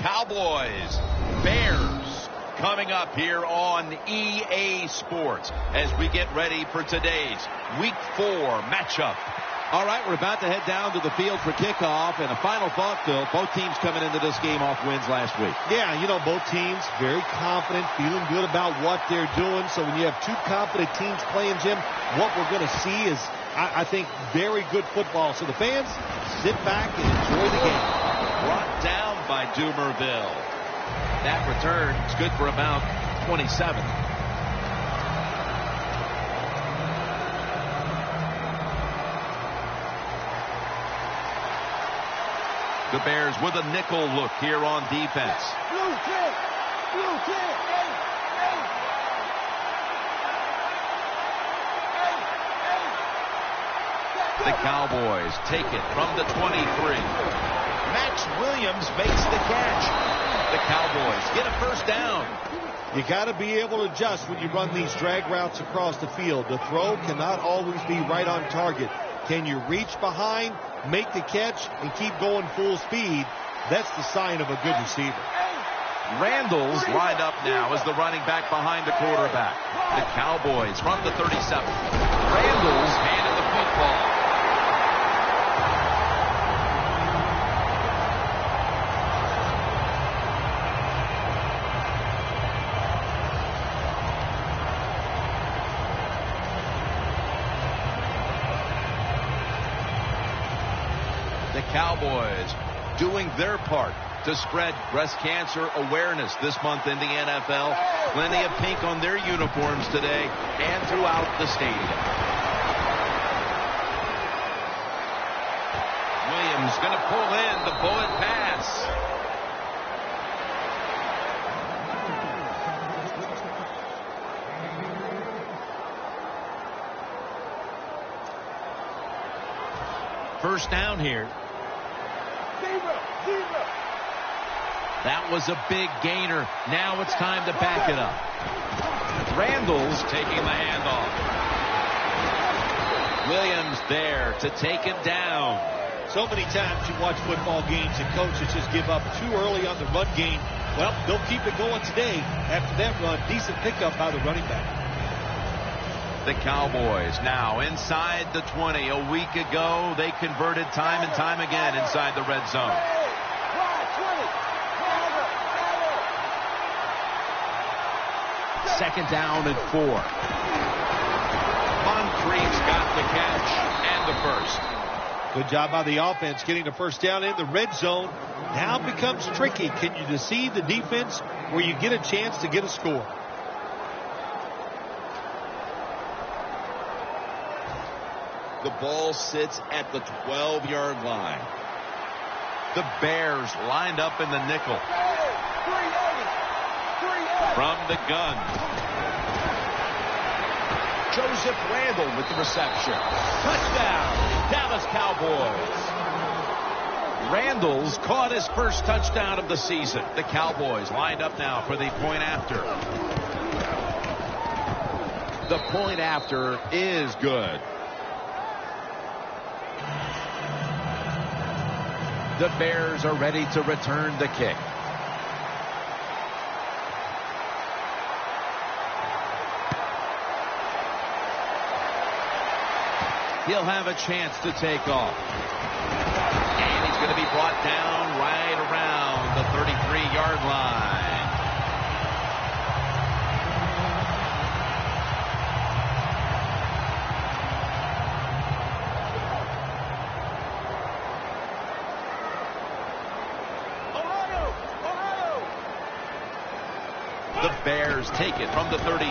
Cowboys, Bears, coming up here on EA Sports as we get ready for today's Week 4 matchup. All right, we're about to head down to the field for kickoff. And a final thought, Phil, both teams coming into this game off wins last week. Yeah, you know, both teams very confident, feeling good about what they're doing. So when you have two confident teams playing, Jim, what we're going to see is, I think, very good football. So the fans, sit back and enjoy the game. Brought down by Dumerville. That return is good for about 27. The Bears with a nickel look here on defense. Blue kick! Blue kick! The Cowboys take it from the 23. Max Williams makes the catch. The Cowboys get a first down. You got to be able to adjust when you run these drag routes across the field. The throw cannot always be right on target. Can you reach behind, make the catch, and keep going full speed? That's the sign of a good receiver. Randall's lined up now as the running back behind the quarterback. The Cowboys from the 37. Randall's handed the football. Cowboys doing their part to spread breast cancer awareness this month in the NFL. Plenty of pink on their uniforms today and throughout the stadium. Williams going to pull in the bullet pass. First down here. That was a big gainer. Now it's time to back it up. Randall's taking the handoff. Williams there to take him down. So many times you watch football games and coaches just give up too early on the run game. Well, they'll keep it going today. After that run, decent pickup by the running back. The Cowboys now inside the 20. A week ago, they converted time and time again inside the red zone. Second down and 4. Moncrief's got the catch and the first. Good job by the offense getting the first down in the red zone. Now it becomes tricky. Can you deceive the defense where you get a chance to get a score? The ball sits at the 12-yard line. The Bears lined up in the nickel. From the gun. Joseph Randall with the reception. Touchdown, Dallas Cowboys. Randall's caught his first touchdown of the season. The Cowboys lined up now for the point after. The point after is good. The Bears are ready to return the kick. He'll have a chance to take off. And he's going to be brought down right around the 33-yard line. The Bears take it from the 33.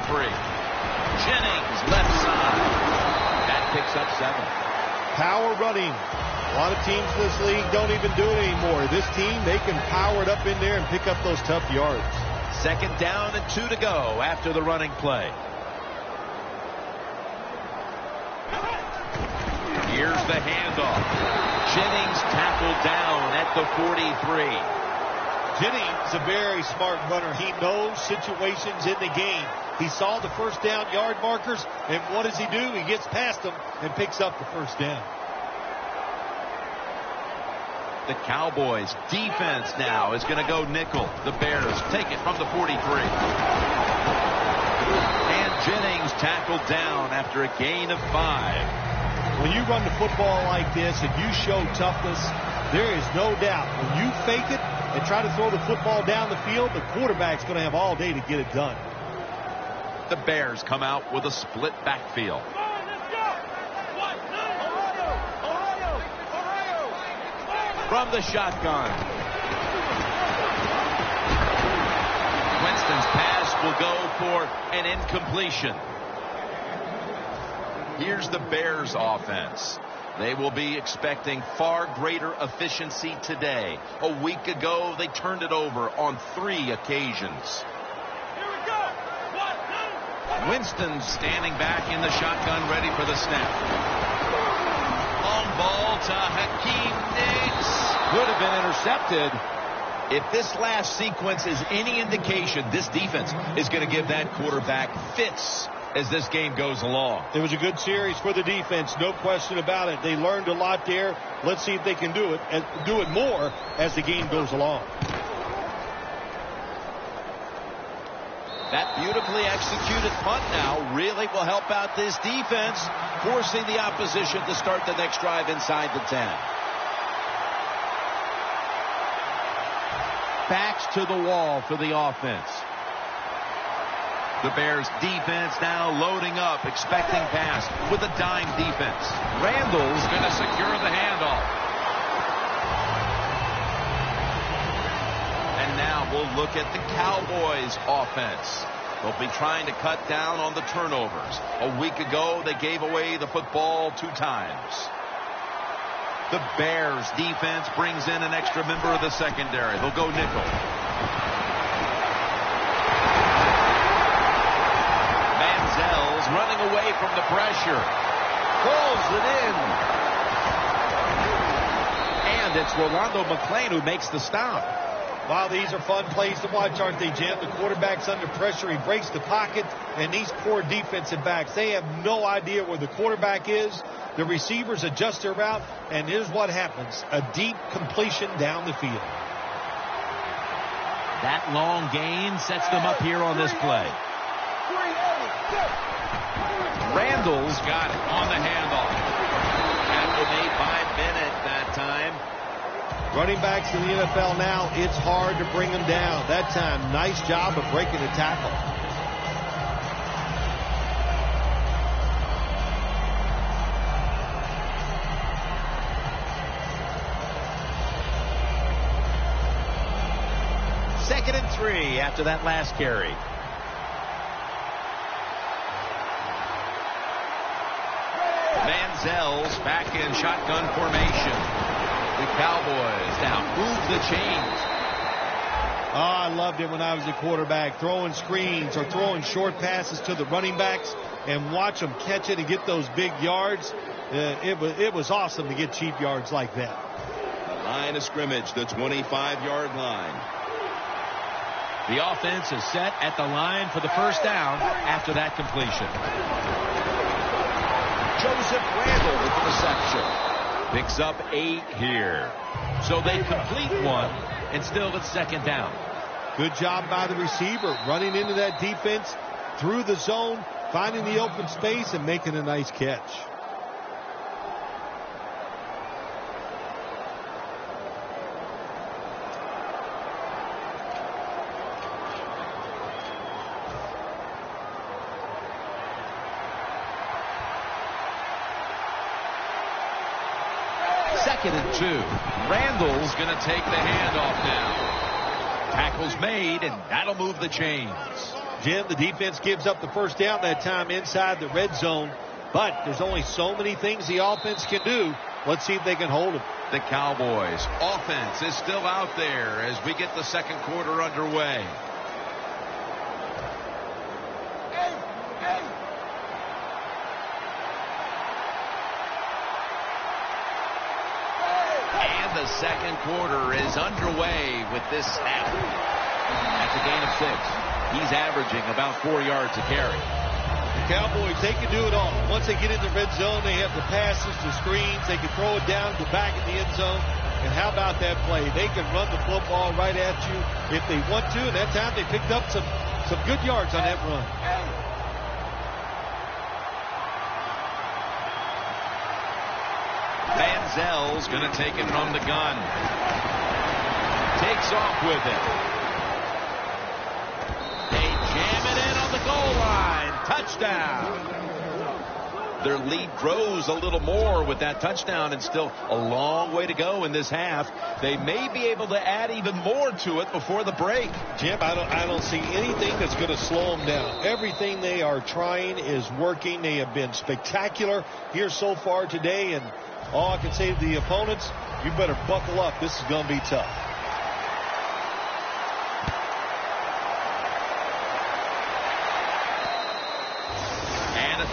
Jennings left side. That picks up 7. Power running. A lot of teams in this league don't even do it anymore. This team, they can power it up in there and pick up those tough yards. Second down and 2 to go after the running play. Here's the handoff. Jennings tackled down at the 43. Jennings, a very smart runner. He knows situations in the game. He saw the first down yard markers, and what does he do? He gets past them and picks up the first down. The Cowboys defense now is going to go nickel. The Bears take it from the 43. And Jennings tackled down after a gain of 5. When you run the football like this and you show toughness, there is no doubt when you fake it and try to throw the football down the field, the quarterback's going to have all day to get it done. The Bears come out with a split backfield. From the shotgun. Winston's pass will go for an incompletion. Here's the Bears offense. They will be expecting far greater efficiency today. A week ago, they turned it over on 3 occasions. Winston standing back in the shotgun, ready for the snap. Long ball to Hakeem Nicks. Could have been intercepted. If this last sequence is any indication, this defense is going to give that quarterback fits as this game goes along. It was a good series for the defense, no question about it. They learned a lot there. Let's see if they can do it more as the game goes along. That beautifully executed punt now really will help out this defense, forcing the opposition to start the next drive inside the 10. Backs to the wall for the offense. The Bears defense now loading up, expecting pass with a dime defense. Randall's going to secure the handoff. And now we'll look at the Cowboys offense. They'll be trying to cut down on the turnovers. A week ago, they gave away the football 2 times. The Bears defense brings in an extra member of the secondary. They'll go nickel. Manziel's running away from the pressure. Pulls it in. And it's Rolando McClain who makes the stop. Wow, these are fun plays to watch, aren't they, Jim? The quarterback's under pressure. He breaks the pocket, and these poor defensive backs, they have no idea where the quarterback is. The receivers adjust their route, and here's what happens. A deep completion down the field. That long gain sets them up here on this play. Randall's got it on the handoff. Tackle made by Bennett that time. Running backs in the NFL now, it's hard to bring them down. That time, nice job of breaking the tackle. Second and 3 after that last carry. Manziel's back in shotgun formation. The Cowboys now move the chains. Oh, I loved it when I was a quarterback, throwing screens or throwing short passes to the running backs and watch them catch it and get those big yards. It was awesome to get cheap yards like that. The line of scrimmage, the 25-yard line. The offense is set at the line for the first down after that completion. Joseph Randall with the reception. Picks up 8 here. So they complete 1, and still it's second down. Good job by the receiver, running into that defense, through the zone, finding the open space, and making a nice catch. Second and 2. Randall's going to take the handoff now. Tackle's made, and that'll move the chains. Jim, the defense gives up the first down that time inside the red zone, but there's only so many things the offense can do. Let's see if they can hold it. The Cowboys offense is still out there as we get the second quarter underway. The second quarter is underway with this snap. That's a gain of 6. He's averaging about 4 yards a carry. The Cowboys, they can do it all. Once they get in the red zone, they have the passes, the screens. They can throw it down to the back of the end zone. And how about that play? They can run the football right at you if they want to. And that time they picked up some good yards on that run. Manziel's going to take it from the gun. Takes off with it. They jam it in on the goal line. Touchdown. Their lead grows a little more with that touchdown, and still a long way to go in this half. They may be able to add even more to it before the break. Jim, I don't see anything that's going to slow them down. Everything they are trying is working. They have been spectacular here so far today, and all I can say to the opponents, you better buckle up. This is going to be tough.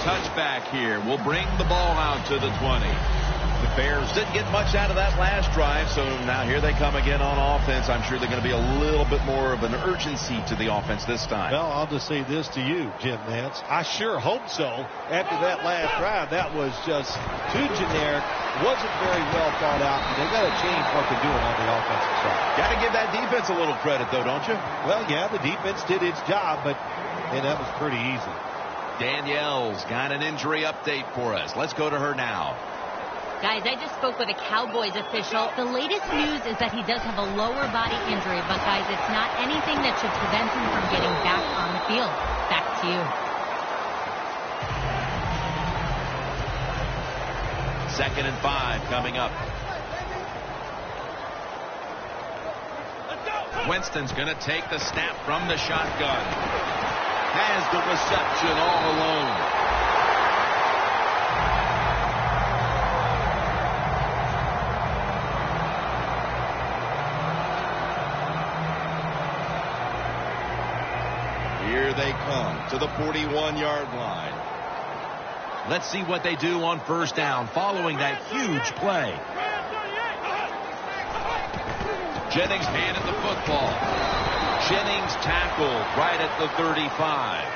Touchback here will bring the ball out to the 20. The Bears didn't get much out of that last drive, so now here they come again on offense. I'm sure they're going to be a little bit more of an urgency to the offense this time. Well, I'll just say this to you, Jim Nance. I sure hope so. After that last drive, that was just too generic. Wasn't very well thought out. They've got to change what they're doing on the offensive side. Got to give that defense a little credit, though, don't you? Well, yeah, the defense did its job, but that was pretty easy. Danielle's got an injury update for us. Let's go to her now. Guys, I just spoke with a Cowboys official. The latest news is that he does have a lower body injury, but guys, it's not anything that should prevent him from getting back on the field. Back to you. 2nd and 5 coming up. Winston's going to take the snap from the shotgun. Has the reception all alone. Here they come to the 41-yard line. Let's see what they do on first down following that huge play. Jennings handed the football. Jennings tackled right at the 35.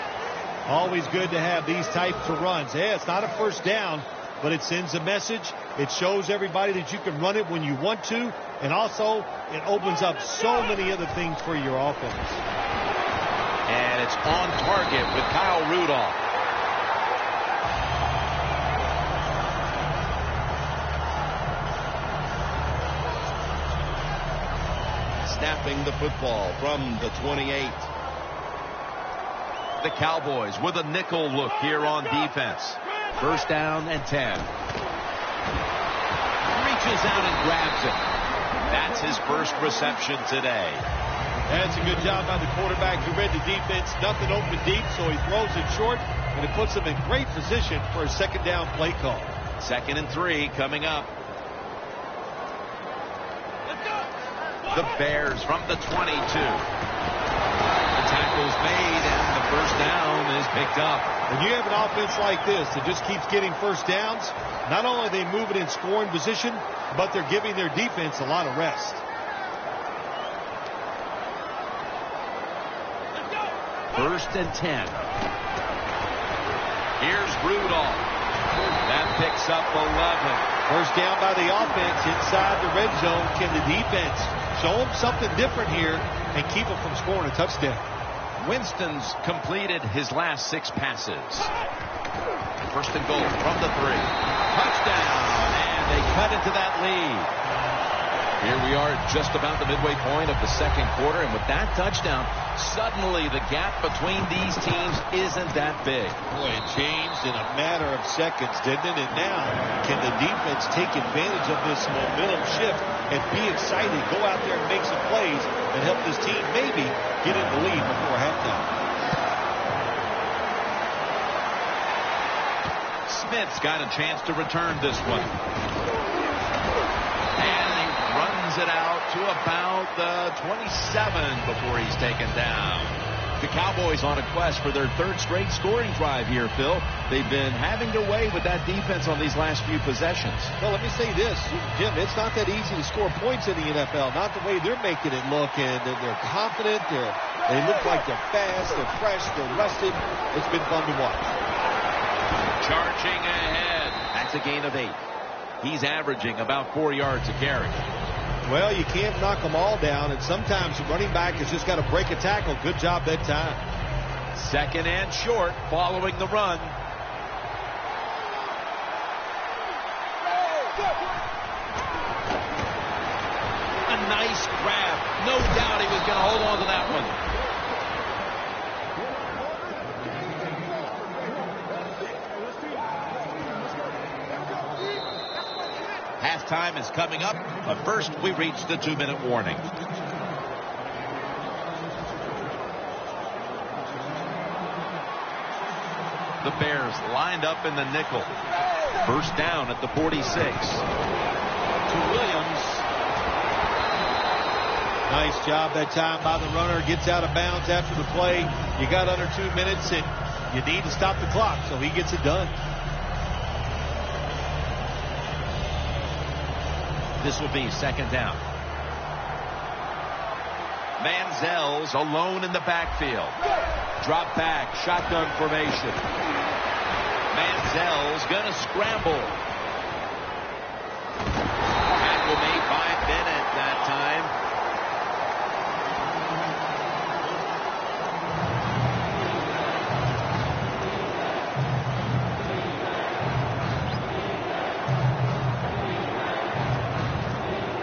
Always good to have these types of runs. Yeah, it's not a first down, but it sends a message. It shows everybody that you can run it when you want to, and also it opens up so many other things for your offense. And it's on target with Kyle Rudolph. Snapping the football from the 28. The Cowboys with a nickel look here on defense. First down and 10. Reaches out and grabs it. That's his first reception today. That's a good job by the quarterback. He read the defense. Nothing open deep, so he throws it short, and it puts him in great position for a second down play call. 2nd and 3 coming up. The Bears from the 22. The tackle's made, and the first down is picked up. When you have an offense like this that just keeps getting first downs, not only are they moving in scoring position, but they're giving their defense a lot of rest. First and 10. Here's Rudolph. That picks up 11. First down by the offense inside the red zone. Can the defense show them something different here and keep them from scoring a touchdown? Winston's completed his last 6 passes. First and goal from the 3. Touchdown, and they cut into that lead. Here we are just about the midway point of the second quarter, and with that touchdown, suddenly the gap between these teams isn't that big. Boy, it changed in a matter of seconds, didn't it? And now, can the defense take advantage of this momentum shift and be excited, go out there and make some plays and help this team maybe get in the lead before halftime? Smith's got a chance to return this one. And he runs it out to about the 27 before he's taken down. The Cowboys on a quest for their 3rd straight scoring drive here, Phil. They've been having their way with that defense on these last few possessions. Well, let me say this, Jim, it's not that easy to score points in the NFL. Not the way they're making it look, and they're confident. They look like they're fast, they're fresh, they're rested. It's been fun to watch. Charging ahead. That's a gain of 8. He's averaging about 4 yards a carry. Well, you can't knock them all down, and sometimes the running back has just got to break a tackle. Good job that time. 2nd and short following the run. A nice grab. No doubt he was going to hold on to that one. Halftime is coming up, but first we reach the 2-minute warning. The Bears lined up in the nickel. First down at the 46. To Williams. Nice job that time by the runner. Gets out of bounds after the play. You got under 2 minutes, and you need to stop the clock, so he gets it done. This will be 2nd down. Manziel's alone in the backfield. Drop back, shotgun formation. Manziel's gonna scramble. Tackle made by Bennett that time.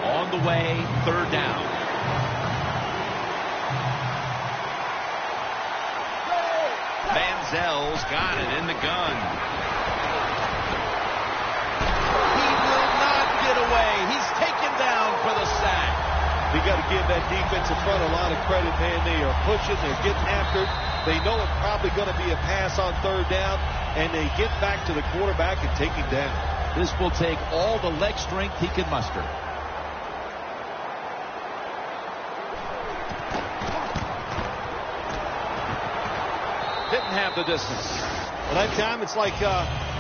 On the way, 3rd down. Manziel's got it in the gun. He will not get away. He's taken down for the sack. You got to give that defensive front a lot of credit, man. They are pushing. They're getting after it. They know it's probably going to be a pass on 3rd down, and they get back to the quarterback and take him down. This will take all the leg strength he can muster. Didn't have the distance. Well, that time it's like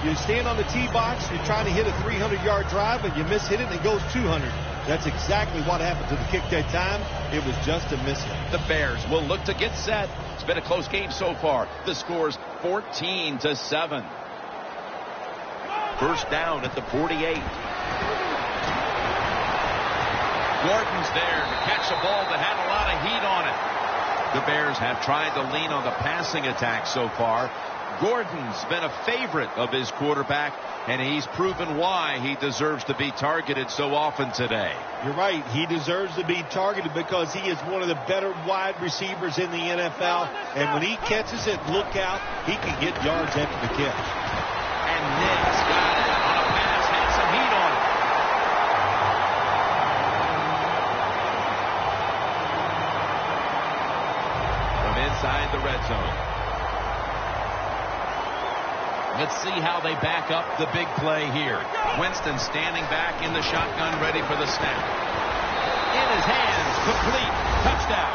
you stand on the tee box, you're trying to hit a 300-yard drive, and you miss-hit it, and it goes 200. That's exactly what happened to the kick that time. It was just a miss-hit. The Bears will look to get set. It's been a close game so far. The score's 14-7. First down at the 48. Gordon's there to catch a ball that had a lot of heat on it. The Bears have tried to lean on the passing attack so far. Gordon's been a favorite of his quarterback, and he's proven why he deserves to be targeted so often today. You're right. He deserves to be targeted because he is one of the better wide receivers in the NFL. And when he catches it, look out, he can get yards after the catch. And Nick's got it on a pass, had some heat on it. Inside the red zone. Let's see how they back up the big play here. Winston standing back in the shotgun, ready for the snap. In his hands, complete, touchdown.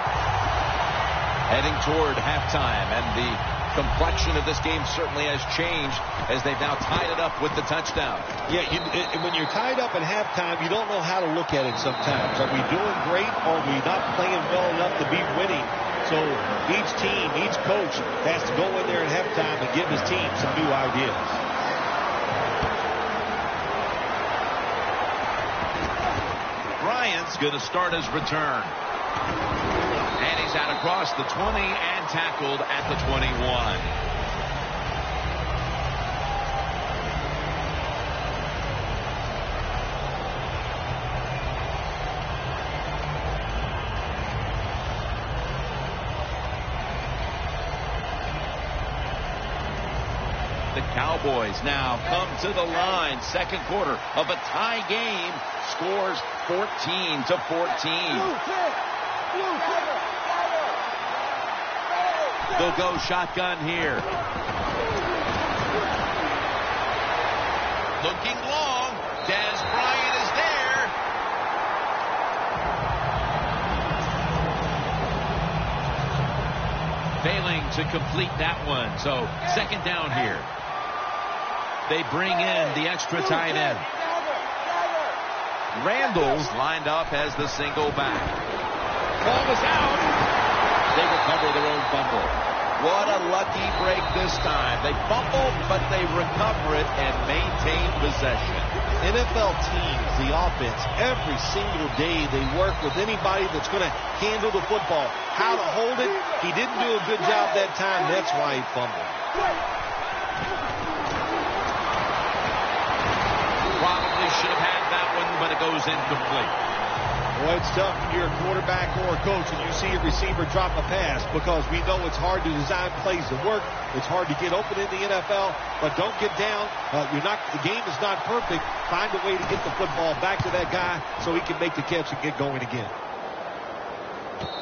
Heading toward halftime, and the complexion of this game certainly has changed as they've now tied it up with the touchdown. Yeah, when you're tied up at halftime, you don't know how to look at it sometimes. Are we doing great, or are we not playing well enough to be winning? So each team, each coach has to go in there at halftime and give his team some new ideas. Bryant's going to start his return. And he's out across the 20 and tackled at the 21. The Cowboys now come to the line. Second quarter of a tie game. Scores 14-14. They'll go shotgun here. Looking long. Des Bryant is there. Failing to complete that one. So 2nd down here. They bring in the extra tight end. Randall's lined up as the single back. Ball is out. They recover their own fumble. What a lucky break this time. They fumbled, but they recover it and maintain possession. NFL teams, the offense, every single day they work with anybody that's going to handle the football. How to hold it, he didn't do a good job that time. That's why he fumbled. Probably should have had that one, but it goes incomplete. Well, it's tough when you're a quarterback or a coach and you see a receiver drop a pass because we know it's hard to design plays to work. It's hard to get open in the NFL, but don't get down. The game is not perfect. Find a way to get the football back to that guy so he can make the catch and get going again.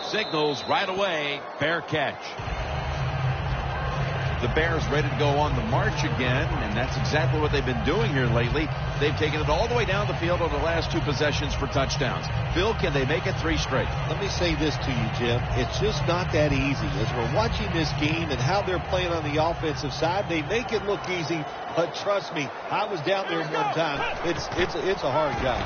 Signals right away. Bear catch. The Bears ready to go on the march again, and that's exactly what they've been doing here lately. They've taken it all the way down the field over the last 2 possessions for touchdowns. Phil, can they make it 3 straight? Let me say this to you, Jim. It's just not that easy. As we're watching this game and how they're playing on the offensive side, they make it look easy, but trust me, I was down there one time. It's a hard job.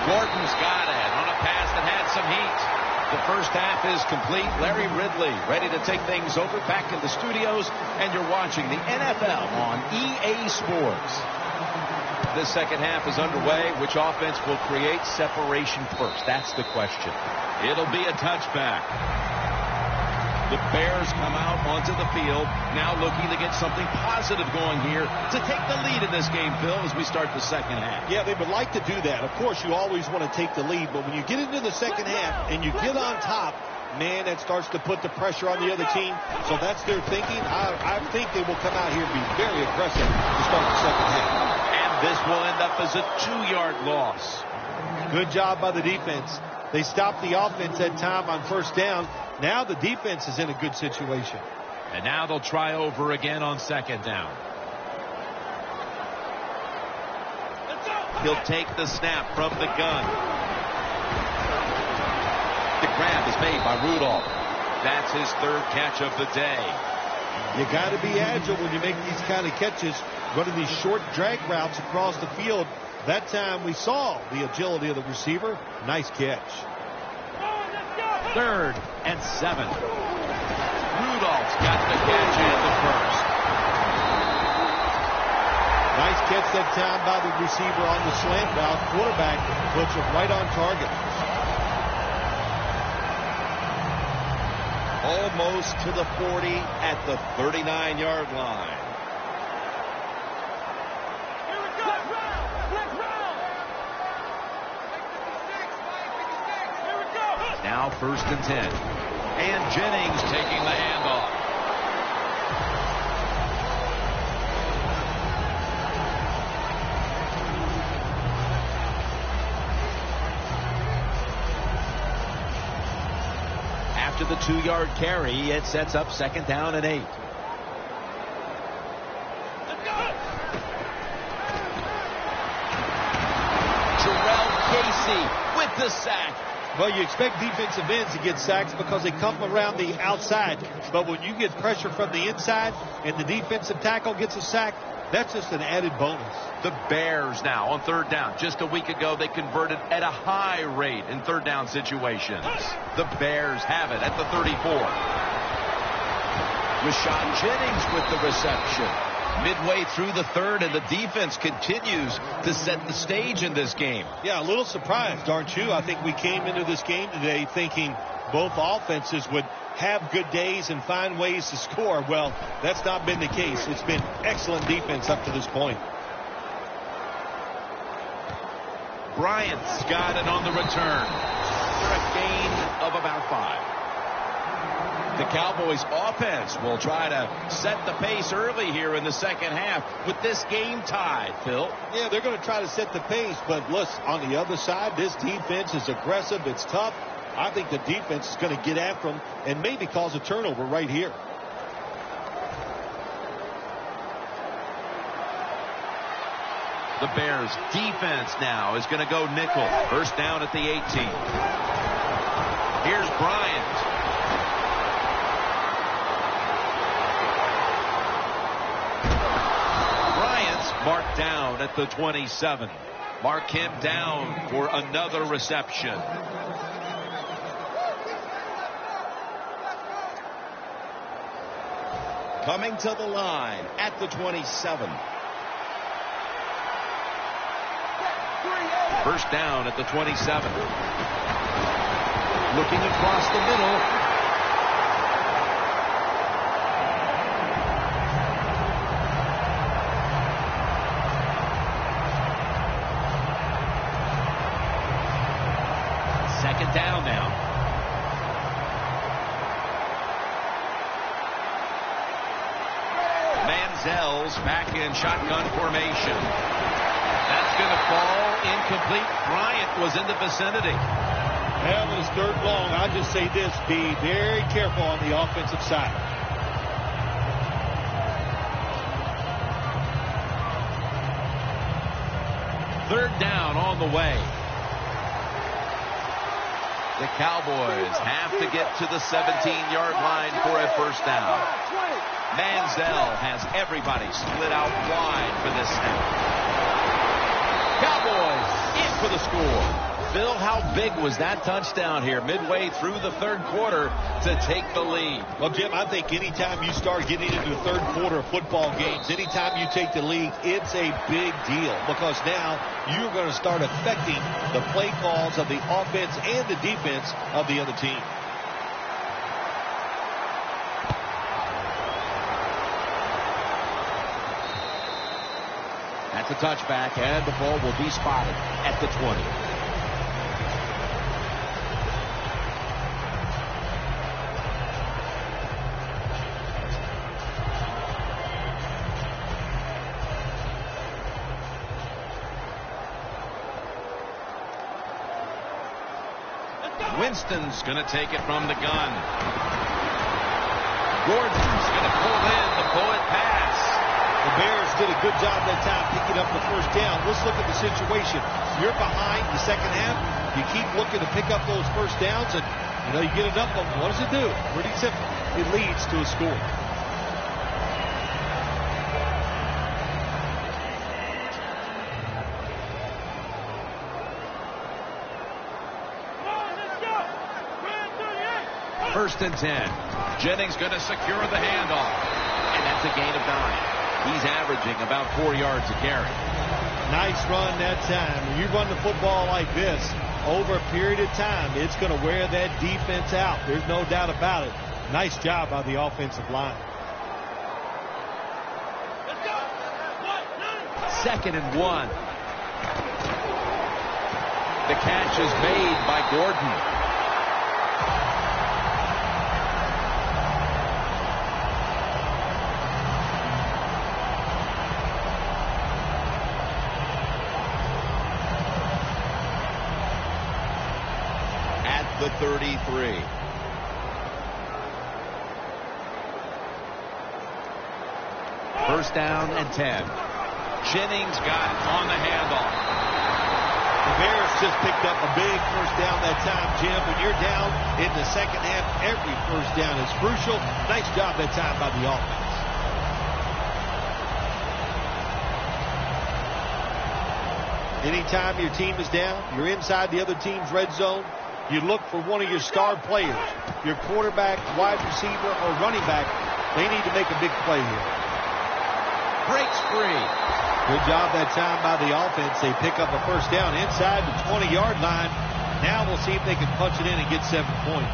Gordon's got it on a pass that had some heat. The first half is complete. Larry Ridley ready to take things over back in the studios, and you're watching the NFL on EA Sports. This second half is underway. Which offense will create separation first? That's the question. It'll be a touchback. The Bears come out onto the field, now looking to get something positive going here to take the lead in this game, Phil, as we start the second half. Yeah, they would like to do that. Of course, you always want to take the lead, but when you get into the second half and you get on top, man, that starts to put the pressure on the other team. So that's their thinking. I think they will come out here and be very aggressive to start the second half. And this will end up as a 2-yard loss. Good job by the defense. They stopped the offense that time on first down. Now the defense is in a good situation. And now they'll try over again on second down. He'll take the snap from the gun. The grab is made by Rudolph. That's his 3rd catch of the day. You got to be agile when you make these kind of catches, running these short drag routes across the field. That time we saw the agility of the receiver. Nice catch. 3rd and 7. Rudolph's got the catch in the first. Nice catch that time by the receiver on the slant route. Quarterback puts it right on target. Almost to the 40 at the 39-yard line. Now 1st and 10. And Jennings taking the handoff. After the 2-yard carry, it sets up 2nd down and 8. Jarrell Casey with the sack. Well, you expect defensive ends to get sacks because they come around the outside. But when you get pressure from the inside and the defensive tackle gets a sack, that's just an added bonus. The Bears now on 3rd down. Just a week ago, they converted at a high rate in 3rd down situations. The Bears have it at the 34. Rashawn Jennings with the reception. Midway through the 3rd, and the defense continues to set the stage in this game. Yeah, a little surprised, aren't you? I think we came into this game today thinking both offenses would have good days and find ways to score. Well, that's not been the case. It's been excellent defense up to this point. Bryant's got it on the return for a gain of about 5. The Cowboys offense will try to set the pace early here in the second half with this game tied, Phil. Yeah, they're going to try to set the pace, but listen, on the other side, this defense is aggressive. It's tough. I think the defense is going to get after them and maybe cause a turnover right here. The Bears defense now is going to go nickel. 1st down at the 18. Here's Bryant. Marked down at the 27. Mark him down for another reception. coming to the line at the 27. First down at the 27. Looking across the middle. Second down now. Manziel's back in shotgun formation. That's going to fall incomplete. Bryant was in the vicinity. That was third long. I'll just say this, be very careful on the offensive side. Third down on the way. The Cowboys have to get to the 17-yard line for a first down. Manziel has everybody split out wide for this snap. Cowboys in for the score. Bill, how big was that touchdown here midway through the third quarter to take the lead? Well, Jim, I think anytime you start getting into the third quarter of football games, anytime you take the lead, it's a big deal because now you're going to start affecting the play calls of the offense and the defense of the other team. That's a touchback, and the ball will be spotted at the 20. Winston's going to take it from the gun. Gordon's going to pull in the bullet pass. The Bears did a good job that time picking up the first down. Let's look at the situation. You're behind the second half. You keep looking to pick up those first downs, and you get enough of them. What does it do? Pretty simple. It leads to a score. First and 10. Jennings going to secure the handoff. And that's a gain of 9. He's averaging about 4 yards a carry. Nice run that time. When you run the football like this, over a period of time, it's going to wear that defense out. There's no doubt about it. Nice job by the offensive line. Second and 1. The catch is made by Gordon. The 33. First down and 10. Jennings got it on the handoff. The Bears just picked up a big first down that time, Jim. When you're down in the second half, every first down is crucial. Nice job that time by the offense. Anytime your team is down, you're inside the other team's red zone, you look for one of your star players, your quarterback, wide receiver, or running back. They need to make a big play here. Breaks free. Good job that time by the offense. They pick up a first down inside the 20-yard line. Now we'll see if they can punch it in and get 7 points.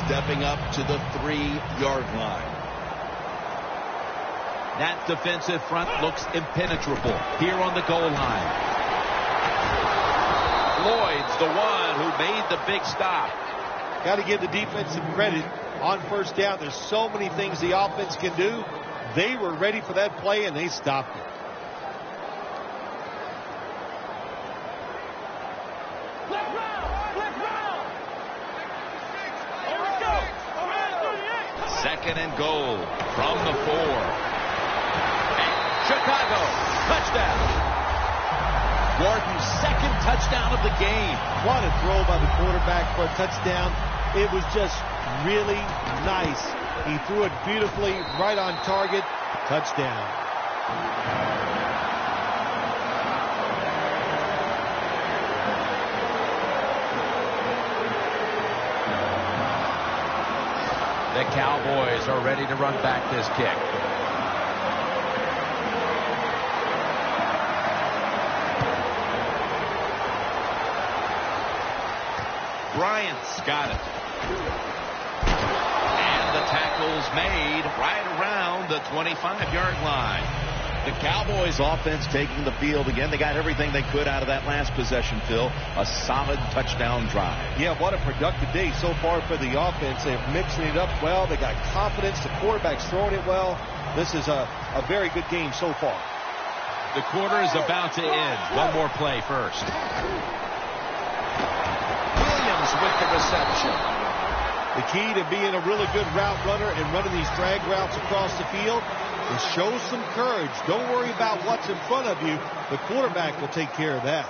Stepping up to the 3-yard line. That defensive front looks impenetrable here on the goal line. Floyd's the one who made the big stop. Got to give the defense some credit on first down. There's so many things the offense can do. They were ready for that play, and they stopped it. Second and goal from the 4. And Chicago, touchdown. Gordon's second touchdown of the game. What a throw by the quarterback for a touchdown. It was just really nice. He threw it beautifully, right on target. Touchdown. The The Cowboys are ready to run back this kick. Bryant's got it. And the tackle's made right around the 25-yard line. The Cowboys offense taking the field again. They got everything they could out of that last possession, Phil. A solid touchdown drive. Yeah, what a productive day so far for the offense. They're mixing it up well. They got confidence. The quarterback's throwing it well. This is a very good game so far. The quarter is about to end. One more play first. Williams with the reception. The key to being a really good route runner and running these drag routes across the field is show some courage. Don't worry about what's in front of you. The quarterback will take care of that.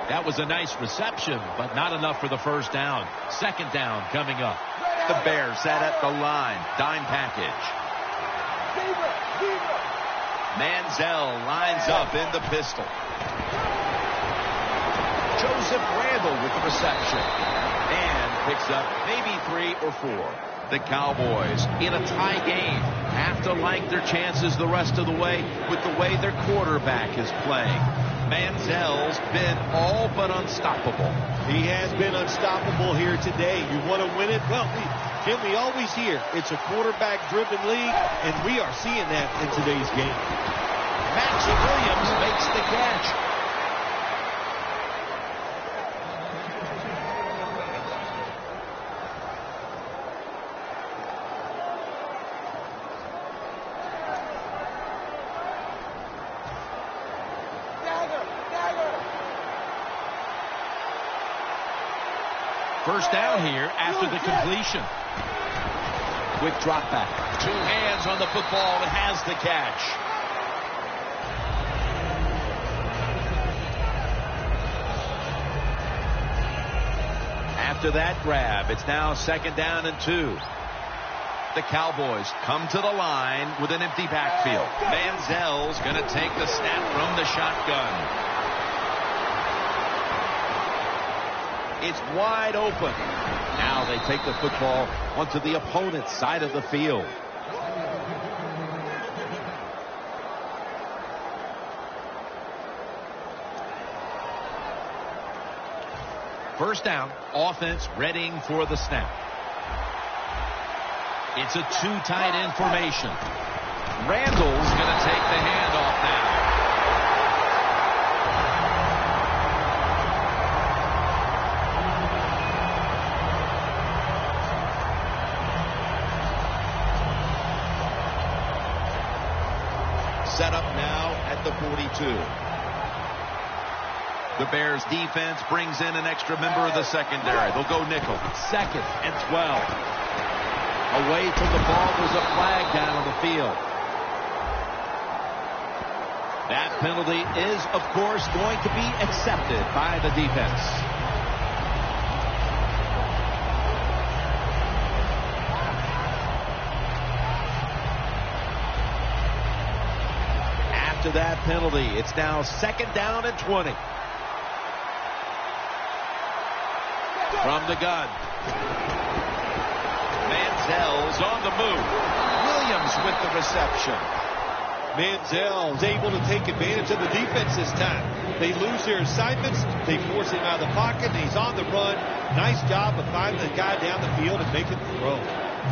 That was a nice reception, but not enough for the first down. Second down coming up. The Bears set at the line. Dime package. Manziel lines up in the pistol. Joseph Randall with the reception. And picks up maybe 3 or 4. The Cowboys, in a tie game, have to like their chances the rest of the way with the way their quarterback is playing. Manziel's been all but unstoppable. He has been unstoppable here today. You want to win it? Well, Jim, we always hear it's a quarterback-driven league, and we are seeing that in today's game. Maxie Williams makes the catch. First down here after the completion. Quick drop back. 2 hands on the football and has the catch. After that grab, it's now second down and 2. The Cowboys come to the line with an empty backfield. Manziel's going to take the snap from the shotgun. It's wide open. Now they take the football onto the opponent's side of the field. First down, offense readying for the snap. It's a 2-tight-end formation. Randall's going to take the handoff now. Set up now at the 42. The Bears defense brings in an extra member of the secondary. They'll go nickel. Second and 12. Away from the ball, there's a flag down on the field. That penalty is, of course, going to be accepted by the defense. After that penalty, it's now second down and 20. From the gun. Manziel's on the move. Williams with the reception. Manziel's able to take advantage of the defense this time. They lose their assignments. They force him out of the pocket, and he's on the run. Nice job of finding the guy down the field and making the throw.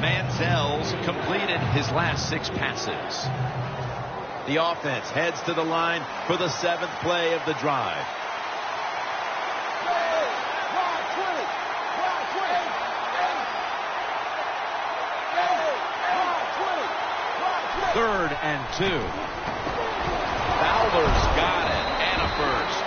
Manziel's completed his last 6 passes. The offense heads to the line for the 7th play of the drive. Third and 2. Fowler's got it, and a first.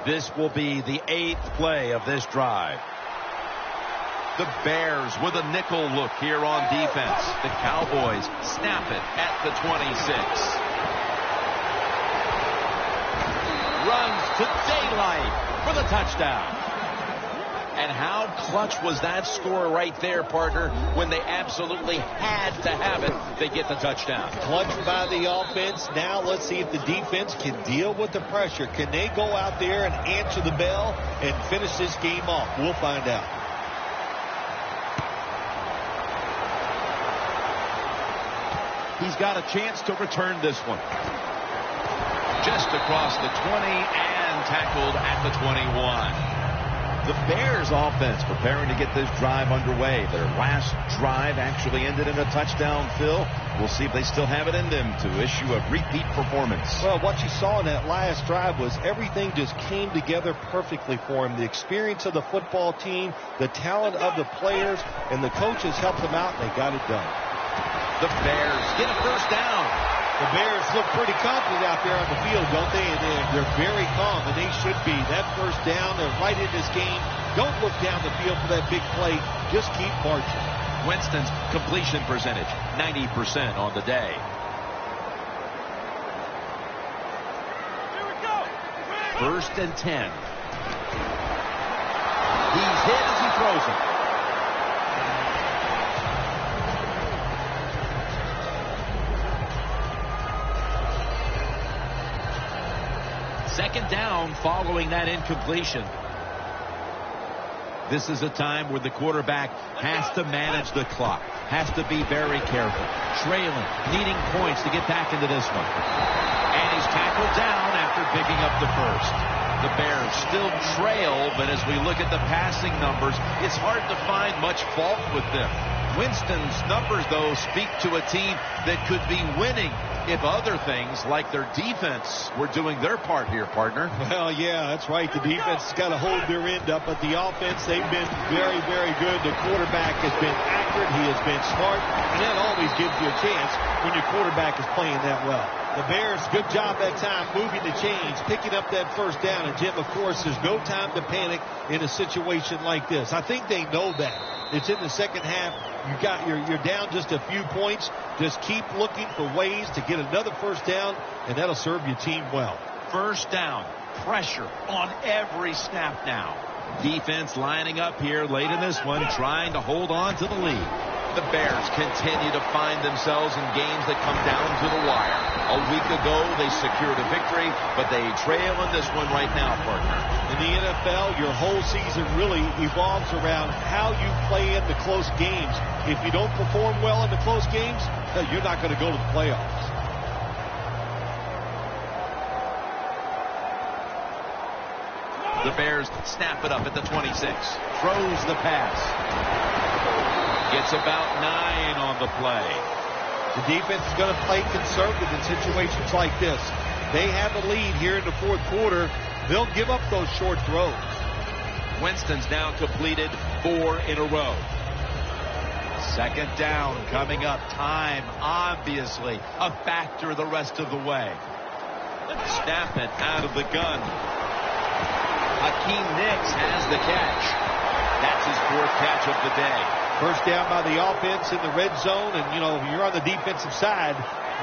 This will be the 8th play of this drive. The Bears with a nickel look here on defense. The Cowboys snap it at the 26. Run to daylight for the touchdown. And how clutch was that score right there, partner, when they absolutely had to have it to get the touchdown. Clutch by the offense. Now let's see if the defense can deal with the pressure. Can they go out there and answer the bell and finish this game off? We'll find out. He's got a chance to return this one. Just across the 20 and tackled at the 21. The Bears offense preparing to get this drive underway. Their last drive actually ended in a touchdown, Phil. We'll see if they still have it in them to issue a repeat performance. Well, what you saw in that last drive was everything just came together perfectly for him. The experience of the football team, the talent of the players, and the coaches helped them out, and they got it done. The Bears get a first down. The Bears look pretty confident out there on the field, don't they? And they're very calm, and they should be. That first down, they're right in this game. Don't look down the field for that big play. Just keep marching. Winston's completion percentage, 90% on the day. Here we go. First and 10. He's hit as he throws it. Second down following that incompletion. This is a time where the quarterback has to manage the clock, has to be very careful, trailing, needing points to get back into this one. And he's tackled down after picking up the first. The Bears still trail, but as we look at the passing numbers, it's hard to find much fault with them. Winston's numbers, though, speak to a team that could be winning if other things like their defense were doing their part here, partner. Well, yeah, that's right. The defense has got to hold their end up, but the offense, they've been very, very good. The quarterback has been accurate. He has been smart, and that always gives you a chance when your quarterback is playing that well. The Bears, good job that time moving the chains, picking up that first down. And, Jim, of course, there's no time to panic in a situation like this. I think they know that. It's in the second half. You're down just a few points. Just keep looking for ways to get another first down, and that'll serve your team well. First down, pressure on every snap now. Defense lining up here late in this one, trying to hold on to the lead. The Bears continue to find themselves in games that come down to the wire. A week ago, they secured a victory, but they trail in this one right now, partner. In the NFL, your whole season really evolves around how you play in the close games. If you don't perform well in the close games, you're not going to go to the playoffs. The Bears snap it up at the 26. Throws the pass. Gets about 9 on the play. The defense is going to play conservative in situations like this. They have a lead here in the fourth quarter. They'll give up those short throws. Winston's now completed 4 in a row. Second down coming up. Time, obviously, a factor the rest of the way. Snap it out of the gun. Hakeem Nicks has the catch. That's his 4th catch of the day. First down by the offense in the red zone, and, you're on the defensive side.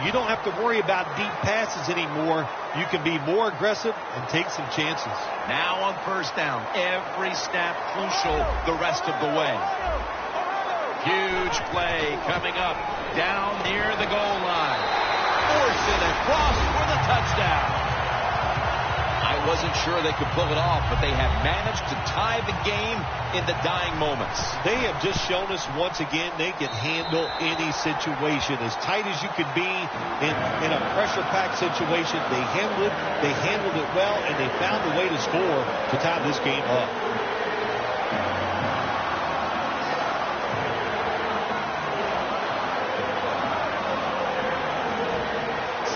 You don't have to worry about deep passes anymore. You can be more aggressive and take some chances. Now on first down, every snap crucial the rest of the way. Huge play coming up down near the goal line. Force it across for the touchdown. I wasn't sure they could pull it off, but they have managed to tie the game in the dying moments. They have just shown us once again they can handle any situation. As tight as you could be in a pressure-packed situation, they handled it well, and they found a way to score to tie this game up.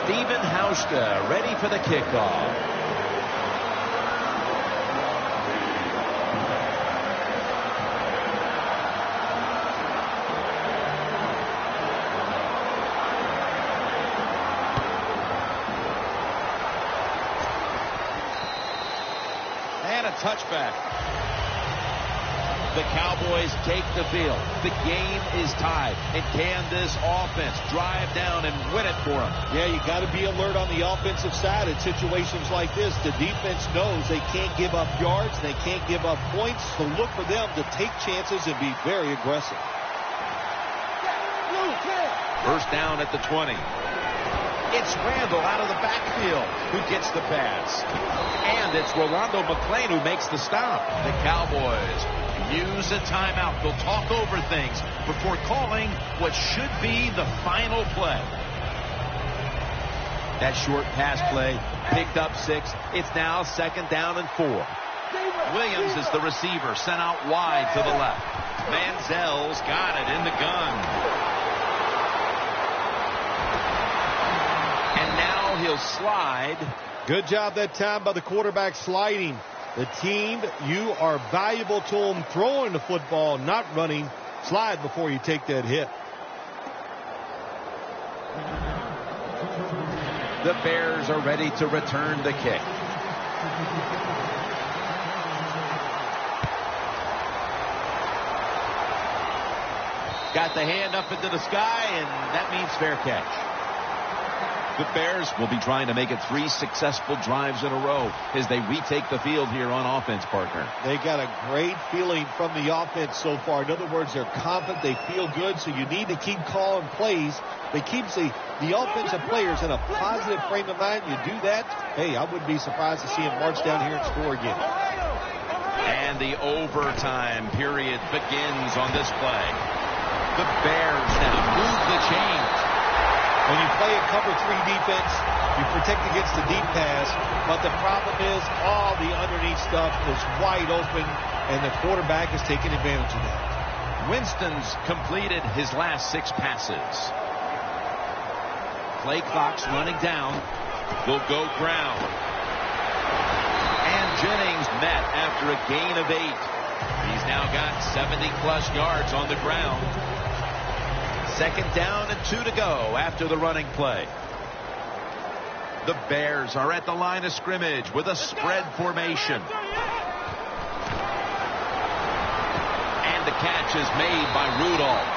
Stephen Hauschka ready for the kickoff. Touchback. The Cowboys take the field. The game is tied. And can this offense drive down and win it for them? Yeah, you got to be alert on the offensive side in situations like this. The defense knows they can't give up yards. They can't give up points. So look for them to take chances and be very aggressive. First down at the 20. It's Randall out of the backfield who gets the pass. And it's Rolando McClain who makes the stop. The Cowboys use a timeout. They'll talk over things before calling what should be the final play. That short pass play picked up 6. It's now 2nd down and 4. Williams is the receiver, sent out wide to the left. Manziel's got it in the gun. He'll slide. Good job that time by the quarterback sliding. The team, you are valuable to them throwing the football, not running. Slide before you take that hit. The Bears are ready to return the kick. Got the hand up into the sky, and that means fair catch. The Bears will be trying to make it 3 successful drives in a row as they retake the field here on offense, partner. They got a great feeling from the offense so far. In other words, they're confident, they feel good, so you need to keep calling plays. They keep the offensive players in a positive frame of mind. You do that, hey, I wouldn't be surprised to see them march down here and score again. And the overtime period begins on this play. The Bears now move the chains. When you play a cover 3 defense, you protect against the deep pass, but the problem is all the underneath stuff is wide open, and the quarterback is taking advantage of that. Winston's completed his last 6 passes. Play clock's running down. They'll go ground. And Jennings met after a gain of 8. He's now got 70-plus yards on the ground. 2nd down and 2 to go after the running play. The Bears are at the line of scrimmage with a spread formation. And the catch is made by Rudolph.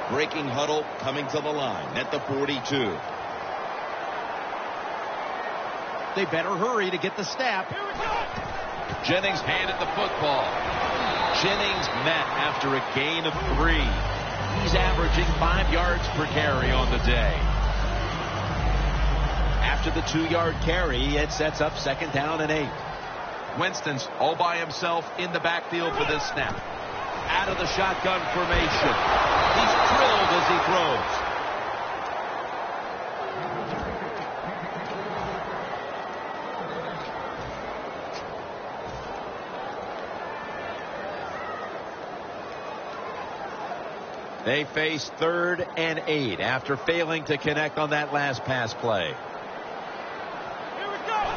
Breaking huddle coming to the line at the 42. They better hurry to get the snap. Jennings handed the football. Jennings met after a gain of 3. He's averaging 5 yards per carry on the day. After the 2-yard carry, it sets up 2nd down and 8. Winston's all by himself in the backfield for this snap. Out of the shotgun formation. He's drilled as he throws. They face 3rd and 8 after failing to connect on that last pass play.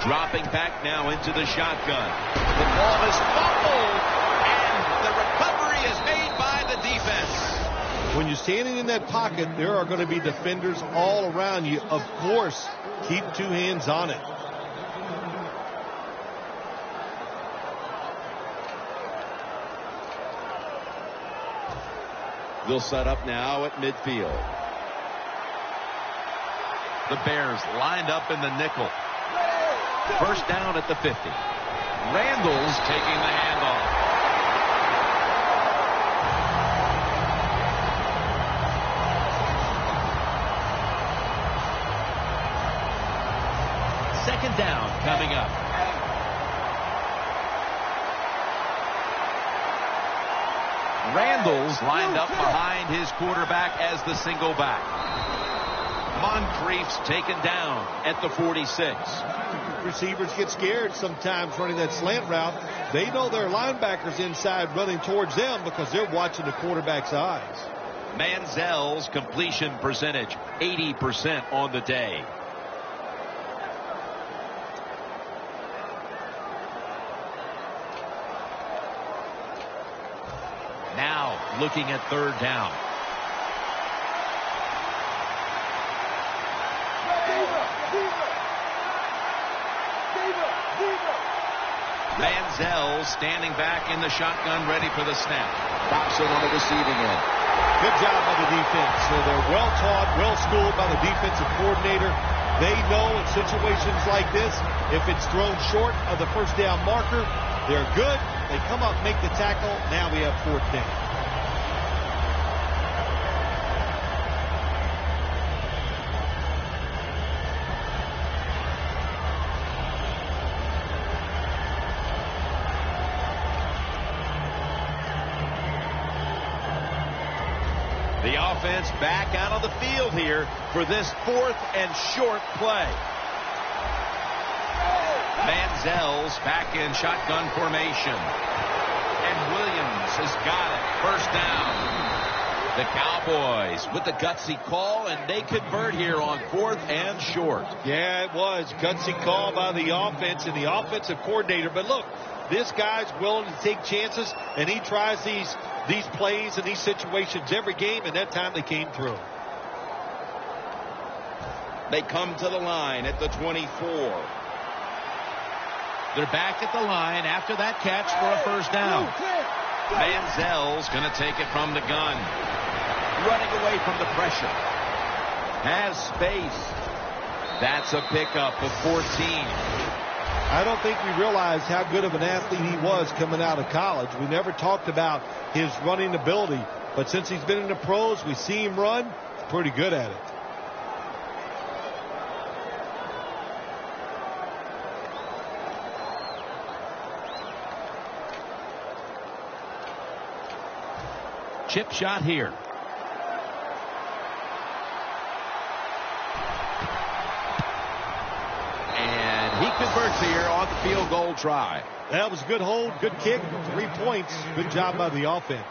Dropping back now into the shotgun. The ball is fumbled, and the recovery is made by the defense. When you're standing in that pocket, there are going to be defenders all around you. Of course, keep 2 hands on it. They'll set up now at midfield. The Bears lined up in the nickel. First down at the 50. Randall's taking the handoff. Second down coming up. Randall's lined up behind his quarterback as the single back. Moncrief's taken down at the 46. Receivers get scared sometimes running that slant route. They know their linebackers inside running towards them because they're watching the quarterback's eyes. Manziel's completion percentage, 80% on the day. Now looking at 3rd down. Manziel standing back in the shotgun, ready for the snap. Pops it on the receiving end. Good job by the defense. So they're well taught, well schooled by the defensive coordinator. They know in situations like this, if it's thrown short of the first down marker, they're good. They come up, make the tackle. Now we have fourth down. The offense back out on the field here for this 4th and short play. Manziel's back in shotgun formation. And Williams has got it. First down. The Cowboys with the gutsy call, and they convert here on 4th and short. Yeah, it was. Gutsy call by the offense and the offensive coordinator. But look, this guy's willing to take chances, and he tries these plays and these situations every game, and that time they came through. They come to the line at the 24. They're back at the line after that catch for a first down. Manziel's going to take it from the gun. Running away from the pressure. Has space. That's a pickup of 14. I don't think we realized how good of an athlete he was coming out of college. We never talked about his running ability, but since he's been in the pros, we see him run. He's pretty good at it. Chip shot here. And he converts here on the field goal try. That was a good hold, good kick, 3 points. Good job by the offense.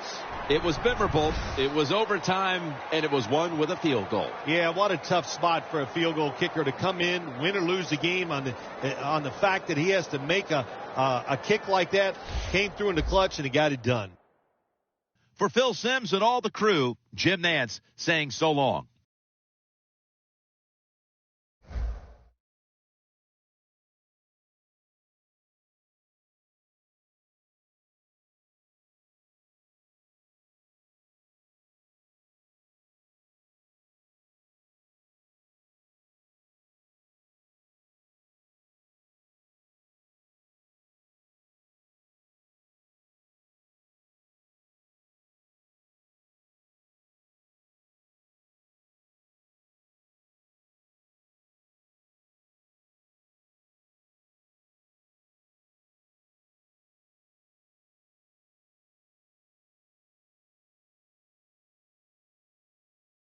It was memorable. It was overtime, and it was won with a field goal. Yeah, what a tough spot for a field goal kicker to come in, win or lose the game on the fact that he has to make a kick like that. Came through in the clutch, and he got it done. For Phil Simms and all the crew, Jim Nantz saying so long.